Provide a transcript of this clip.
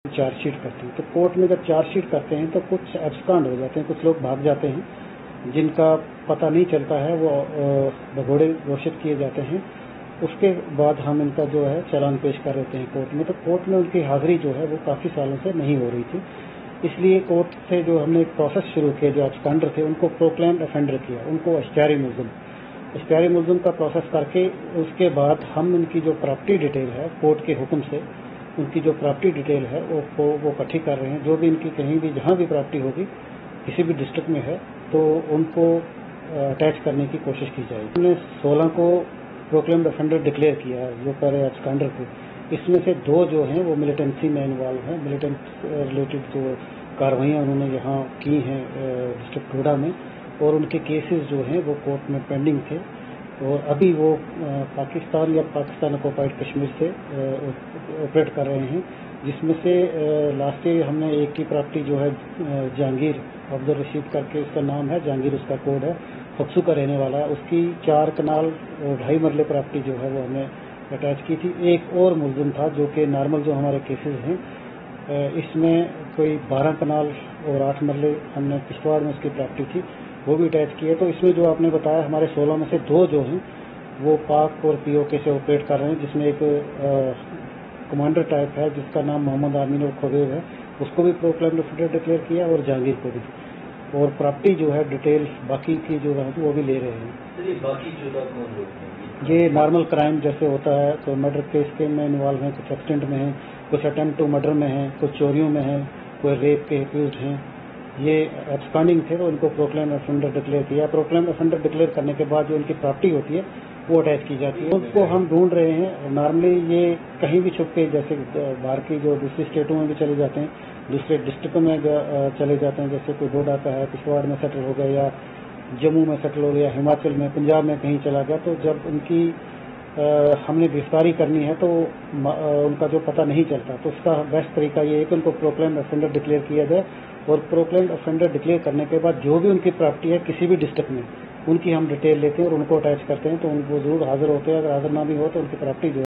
Chargesheet करते हैं। तो कोर्ट में जब चार्जशीट करते हैं तो कुछ एब्सकॉन्ड हो जाते हैं, कुछ लोग भाग जाते हैं जिनका पता नहीं चलता है, वो भगोड़े घोषित किए जाते हैं। उसके बाद हम इनका जो है चालान पेश कर देते हैं कोर्ट में। तो कोर्ट में उनकी हाजिरी जो है वो काफ़ी सालों से नहीं हो रही थी, इसलिए कोर्ट से जो हमने एक प्रोसेस शुरू किया, जो एब्सकॉन्डर थे उनको प्रोक्लेम्ड ऑफेंडर किया, उनको इश्तिहारी मुल्ज़िम का प्रोसेस करके उसके बाद हम उनकी जो प्रॉपर्टी डिटेल है कोर्ट के हुक्म से, उनकी जो प्रॉपर्टी डिटेल है वो इकट्ठी कर रहे हैं। जो भी इनकी कहीं भी जहाँ भी प्रॉपर्टी होगी किसी भी डिस्ट्रिक्ट में है तो उनको अटैच करने की कोशिश की जाएगी। हमने 16 को प्रोक्लेम्ड ऑफेंडर डिक्लेयर किया है जो कर एब्सकॉन्डर को। इसमें से 2 जो हैं वो मिलिटेंसी में इन्वॉल्व हैं, मिलिटेंट रिलेटेड जो कार्रवाइयाँ उन्होंने यहाँ की हैं डिस्ट्रिक्ट टोडा में, और उनके केसेस जो हैं वो कोर्ट में पेंडिंग थे और अभी वो पाकिस्तान या पाकिस्तान ऑक्युपाइड कश्मीर से ऑपरेट कर रहे हैं। जिसमें से लास्ट ईयर हमने एक की प्रॉपर्टी जो है जहांगीर अब्दुल रशीद करके उसका नाम है, जहांगीर उसका कोड है, फक्सू का रहने वाला है, उसकी 4 कनाल और 2.5 मरले प्रॉपर्टी जो है वो हमने अटैच की थी। एक और मुल्ज़िम था जो कि नॉर्मल जो हमारे केसेस हैं इसमें कोई 12 कनाल और 8 मरले हमने किश्तवाड़ में उसकी प्रॉपर्टी थी, वो भी अटैच किए। तो इसमें जो आपने बताया हमारे 16 में से 2 जो हैं वो पाक और पीओके से ऑपरेट कर रहे हैं, जिसमें एक कमांडर टाइप है जिसका नाम मोहम्मद आमीन और खुबैब है, उसको भी प्रोक्लेम्ड ऑफेंडर डिक्लेयर किया और जहांगीर को भी, और प्रॉपर्टी जो है डिटेल बाकी की जो है वो भी ले रहे हैं। बाकी जो कौन लोग हैं? ये नॉर्मल क्राइम जैसे होता है, तो मर्डर केस के में इन्वॉल्व हैं, कुछ एक्सीडेंट में हैं, कुछ अटेम्प्ट टू मर्डर में हैं, कुछ चोरियों में हैं, कोई रेप के एक्यूज हैं। ये एब्सकॉन्डिंग थे तो इनको प्रोक्लेम ऑफेंडर डिक्लेयर किया। प्रोक्लेम ऑफेंडर डिक्लेयर करने के बाद जो इनकी प्रॉपर्टी होती है वो अटैच की जाती है। उनको हम ढूंढ रहे हैं। नॉर्मली ये कहीं भी छुप के, जैसे बाहर की जो दूसरी स्टेटों में भी चले जाते हैं, दूसरे डिस्ट्रिक्टों में चले जाते हैं, जैसे कोई डोडा का है, पिछवाड़ में सेटल हो गया, या जम्मू में सेटल हो गया, हिमाचल में, पंजाब में कहीं चला गया। तो जब उनकी हमने गिरफ्तारी करनी है तो उनका जो पता नहीं चलता, तो उसका बेस्ट तरीका ये है कि उनको प्रोक्लेम्ड ऑफेंडर डिक्लेयर किया जाए, और प्रोक्लेम्ड ऑफेंडर डिक्लेयर करने के बाद जो भी उनकी प्रॉपर्टी है किसी भी डिस्ट्रिक्ट में, उनकी हम डिटेल लेते हैं और उनको अटैच करते हैं। तो उनको जरूर हाजिर होते हैं, अगर हाजिर ना भी हो तो उनकी प्रॉपर्टी जो